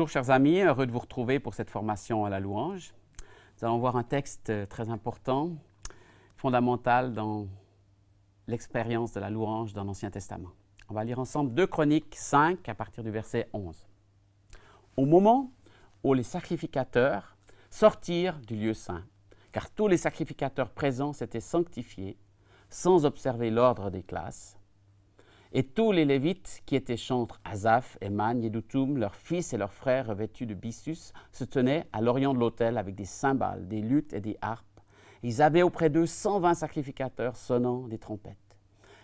Bonjour chers amis, heureux de vous retrouver pour cette formation à la louange. Nous allons voir un texte très important, fondamental dans l'expérience de la louange dans l'Ancien Testament. On va lire ensemble 2 Chroniques 5 à partir du verset 11. Au moment où les sacrificateurs sortirent du lieu saint, car tous les sacrificateurs présents s'étaient sanctifiés sans observer l'ordre des classes, et tous les Lévites qui étaient chantres, Asaph, Éman, Yédoutoum, leurs fils et leurs frères revêtus de byssus, se tenaient à l'orient de l'autel avec des cymbales, des luttes et des harpes. Ils avaient auprès d'eux 120 sacrificateurs sonnant des trompettes.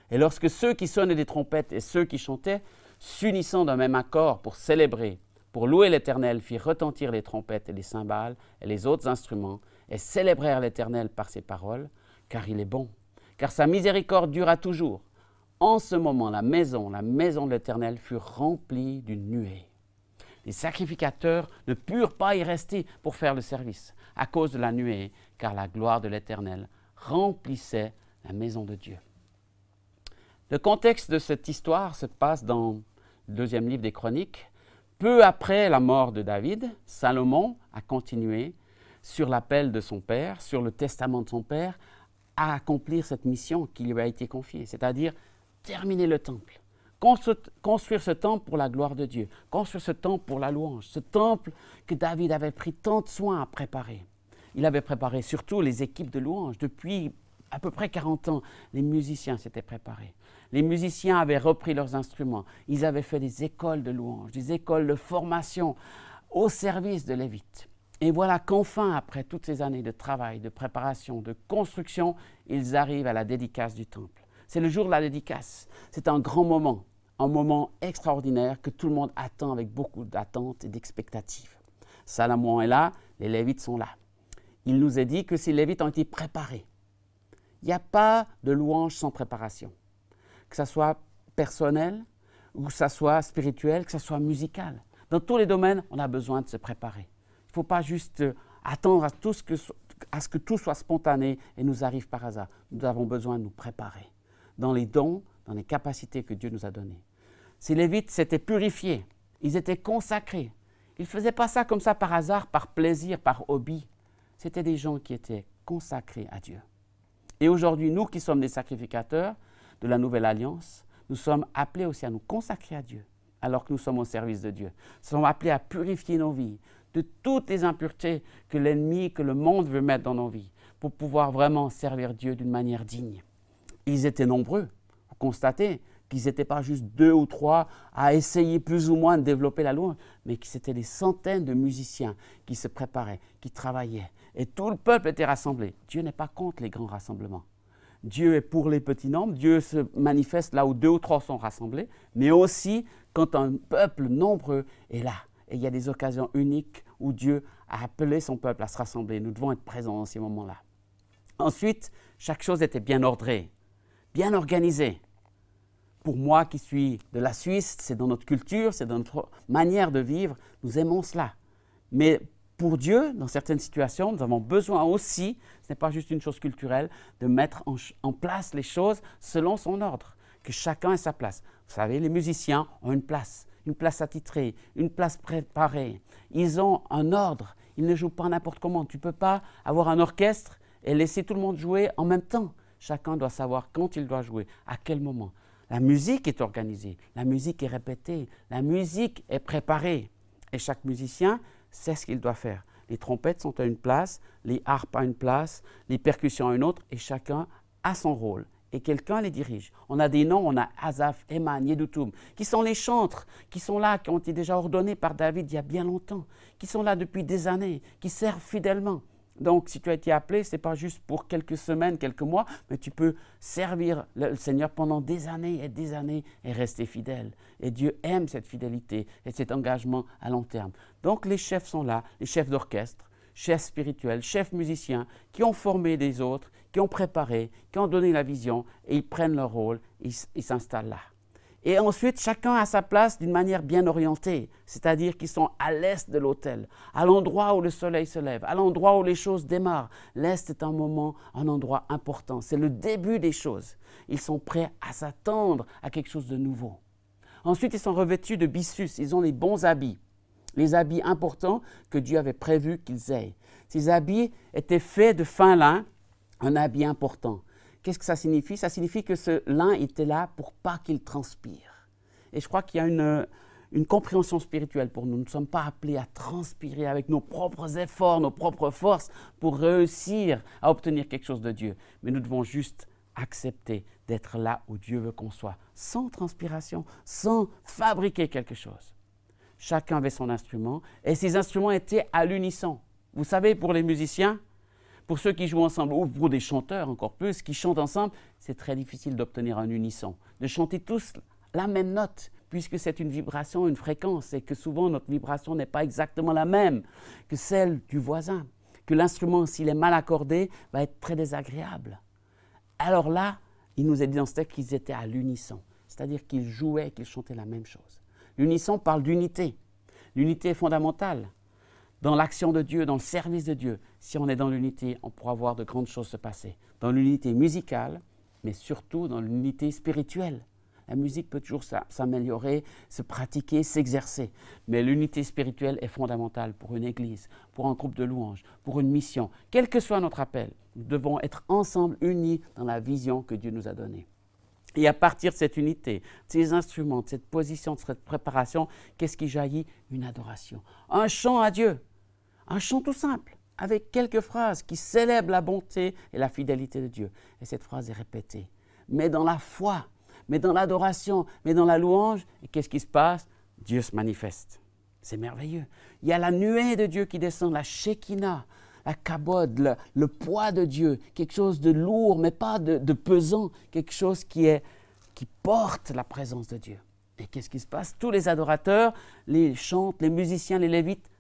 Et lorsque ceux qui sonnaient des trompettes et ceux qui chantaient, s'unissant d'un même accord pour célébrer, pour louer l'Éternel, firent retentir les trompettes et les cymbales et les autres instruments, et célébrèrent l'Éternel par ses paroles, car il est bon, car sa miséricorde dure à toujours. En ce moment, la maison de l'Éternel fut remplie d'une nuée. Les sacrificateurs ne purent pas y rester pour faire le service à cause de la nuée, car la gloire de l'Éternel remplissait la maison de Dieu. Le contexte de cette histoire se passe dans le 2e livre des Chroniques. Peu après la mort de David, Salomon a continué sur l'appel de son père, sur le testament de son père, à accomplir cette mission qui lui a été confiée, c'est-à-dire terminer le temple, construire ce temple pour la gloire de Dieu, construire ce temple pour la louange, ce temple que David avait pris tant de soin à préparer. Il avait préparé surtout les équipes de louange. Depuis à peu près 40 ans, les musiciens s'étaient préparés. Les musiciens avaient repris leurs instruments. Ils avaient fait des écoles de louange, des écoles de formation au service de Lévites. Et voilà qu'enfin, après toutes ces années de travail, de préparation, de construction, ils arrivent à la dédicace du temple. C'est le jour de la dédicace. C'est un moment extraordinaire que tout le monde attend avec beaucoup d'attente et d'expectative. Salomon est là, les Lévites sont là. Il nous est dit que ces Lévites ont été préparés. Il n'y a pas de louange sans préparation. Que ce soit personnel, ou que ce soit spirituel, que ce soit musical. Dans tous les domaines, on a besoin de se préparer. Il ne faut pas juste attendre à ce que tout soit spontané et nous arrive par hasard. Nous avons besoin de nous préparer dans les dons, dans les capacités que Dieu nous a données. Ces Lévites s'étaient purifiés, ils étaient consacrés. Ils ne faisaient pas ça comme ça par hasard, par plaisir, par hobby. C'était des gens qui étaient consacrés à Dieu. Et aujourd'hui, nous qui sommes des sacrificateurs de la Nouvelle Alliance, nous sommes appelés aussi à nous consacrer à Dieu, alors que nous sommes au service de Dieu. Nous sommes appelés à purifier nos vies de toutes les impuretés que l'ennemi, que le monde veut mettre dans nos vies, pour pouvoir vraiment servir Dieu d'une manière digne. Ils étaient nombreux. Vous constatez qu'ils n'étaient pas juste 2 ou 3 à essayer plus ou moins de développer la louange, mais que c'était des centaines de musiciens qui se préparaient, qui travaillaient. Et tout le peuple était rassemblé. Dieu n'est pas contre les grands rassemblements. Dieu est pour les petits nombres. Dieu se manifeste là où 2 ou 3 sont rassemblés, mais aussi quand un peuple nombreux est là. Et il y a des occasions uniques où Dieu a appelé son peuple à se rassembler. Nous devons être présents dans ces moments-là. Ensuite, chaque chose était bien ordrée, bien organisée. Pour moi qui suis de la Suisse, c'est dans notre culture, c'est dans notre manière de vivre, nous aimons cela. Mais pour Dieu, dans certaines situations, nous avons besoin aussi, ce n'est pas juste une chose culturelle, de mettre en place les choses selon son ordre, que chacun ait sa place. Vous savez, les musiciens ont une place attitrée, une place préparée. Ils ont un ordre, ils ne jouent pas n'importe comment. Tu ne peux pas avoir un orchestre et laisser tout le monde jouer en même temps. Chacun doit savoir quand il doit jouer, à quel moment. La musique est organisée, la musique est répétée, la musique est préparée. Et chaque musicien sait ce qu'il doit faire. Les trompettes sont à une place, les harpes à une place, les percussions à une autre, et chacun a son rôle. Et quelqu'un les dirige. On a des noms, on a Asaph, Éman, Yédoutoum, qui sont les chantres, qui sont là, qui ont été déjà ordonnés par David il y a bien longtemps, qui sont là depuis des années, qui servent fidèlement. Donc, si tu as été appelé, ce n'est pas juste pour quelques semaines, quelques mois, mais tu peux servir le Seigneur pendant des années et rester fidèle. Et Dieu aime cette fidélité et cet engagement à long terme. Donc, les chefs sont là, les chefs d'orchestre, chefs spirituels, chefs musiciens, qui ont formé des autres, qui ont préparé, qui ont donné la vision, et ils prennent leur rôle, ils s'installent là. Et ensuite, chacun a sa place d'une manière bien orientée, c'est-à-dire qu'ils sont à l'est de l'autel, à l'endroit où le soleil se lève, à l'endroit où les choses démarrent. L'est est un endroit important, c'est le début des choses. Ils sont prêts à s'attendre à quelque chose de nouveau. Ensuite, ils sont revêtus de byssus, ils ont les bons habits. les habits importants que Dieu avait prévu qu'ils aient. Ces habits étaient faits de fin lin, un habit important. Qu'est-ce que ça signifie? Ça signifie que ce lin était là pour pas qu'il transpire. Et je crois qu'il y a une compréhension spirituelle pour nous. Nous ne sommes pas appelés à transpirer avec nos propres efforts, nos propres forces pour réussir à obtenir quelque chose de Dieu. Mais nous devons juste accepter d'être là où Dieu veut qu'on soit, sans transpiration, sans fabriquer quelque chose. Chacun avait son instrument et ces instruments étaient à l'unisson. Vous savez, pour les musiciens, pour ceux qui jouent ensemble, ou pour des chanteurs encore plus, qui chantent ensemble, c'est très difficile d'obtenir un unisson, de chanter tous la même note, puisque c'est une vibration, une fréquence, et que souvent notre vibration n'est pas exactement la même que celle du voisin, que l'instrument, s'il est mal accordé, va être très désagréable. Alors là, il nous est dit dans ce texte qu'ils étaient à l'unisson, c'est-à-dire qu'ils jouaient, qu'ils chantaient la même chose. L'unisson parle d'unité. L'unité est fondamentale dans l'action de Dieu, dans le service de Dieu. Si on est dans l'unité, on pourra voir de grandes choses se passer. Dans l'unité musicale, mais surtout dans l'unité spirituelle. La musique peut toujours s'améliorer, se pratiquer, s'exercer. Mais l'unité spirituelle est fondamentale pour une église, pour un groupe de louanges, pour une mission. Quel que soit notre appel, nous devons être ensemble unis dans la vision que Dieu nous a donnée. Et à partir de cette unité, de ces instruments, de cette position, de cette préparation, qu'est-ce qui jaillit? Une adoration. Un chant à Dieu. Un chant tout simple, avec quelques phrases qui célèbrent la bonté et la fidélité de Dieu. Et cette phrase est répétée. Mais dans la foi, mais dans l'adoration, mais dans la louange, et qu'est-ce qui se passe? Dieu se manifeste. C'est merveilleux. Il y a la nuée de Dieu qui descend, la Shekinah, la kabod, le poids de Dieu, quelque chose de lourd, mais pas de pesant, quelque chose qui porte la présence de Dieu. Et qu'est-ce qui se passe? Tous les adorateurs, les chantres, les musiciens, les lévites,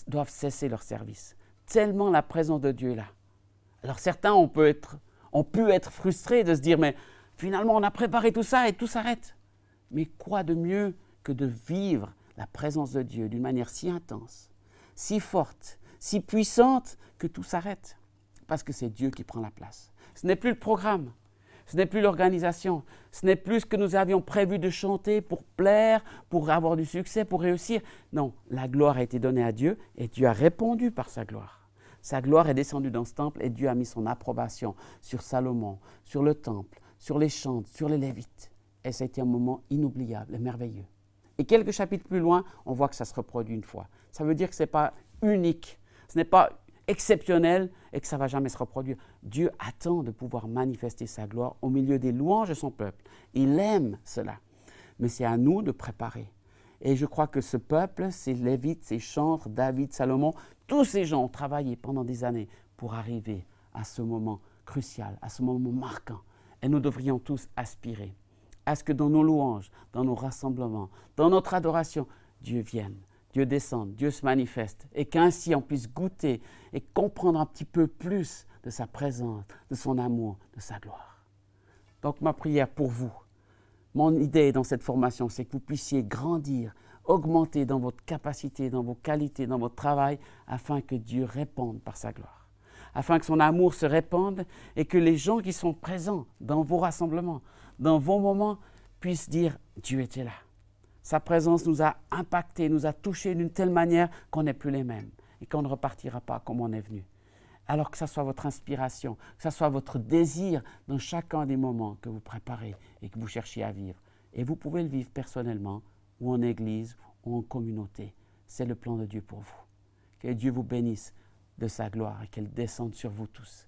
doivent cesser leur service. Tellement la présence de Dieu est là. Alors certains ont pu être frustrés de se dire, mais finalement on a préparé tout ça et tout s'arrête. Mais quoi de mieux que de vivre la présence de Dieu d'une manière si intense, si forte, si puissante que tout s'arrête, parce que c'est Dieu qui prend la place. Ce n'est plus le programme, ce n'est plus l'organisation, ce n'est plus ce que nous avions prévu de chanter pour plaire, pour avoir du succès, pour réussir. Non, la gloire a été donnée à Dieu et Dieu a répondu par sa gloire. Sa gloire est descendue dans ce temple et Dieu a mis son approbation sur Salomon, sur le temple, sur les chantres, sur les Lévites. Et ça a été un moment inoubliable et merveilleux. Et quelques chapitres plus loin, on voit que ça se reproduit une fois. Ça veut dire que ce n'est pas unique, ce n'est pas exceptionnel et que ça ne va jamais se reproduire. Dieu attend de pouvoir manifester sa gloire au milieu des louanges de son peuple. Il aime cela. Mais c'est à nous de préparer. Et je crois que ce peuple, ces Lévites, ces chantres, David, Salomon, tous ces gens ont travaillé pendant des années pour arriver à ce moment crucial, à ce moment marquant. Et nous devrions tous aspirer à ce que dans nos louanges, dans nos rassemblements, dans notre adoration, Dieu vienne. Dieu descende, Dieu se manifeste et qu'ainsi on puisse goûter et comprendre un petit peu plus de sa présence, de son amour, de sa gloire. Donc ma prière pour vous, mon idée dans cette formation, c'est que vous puissiez grandir, augmenter dans votre capacité, dans vos qualités, dans votre travail, afin que Dieu réponde par sa gloire, afin que son amour se répande et que les gens qui sont présents dans vos rassemblements, dans vos moments, puissent dire « Dieu était là ». Sa présence nous a impactés, nous a touchés d'une telle manière qu'on n'est plus les mêmes et qu'on ne repartira pas comme on est venu. Alors que ce soit votre inspiration, que ce soit votre désir dans chacun des moments que vous préparez et que vous cherchez à vivre. Et vous pouvez le vivre personnellement ou en église ou en communauté. C'est le plan de Dieu pour vous. Que Dieu vous bénisse de sa gloire et qu'elle descende sur vous tous.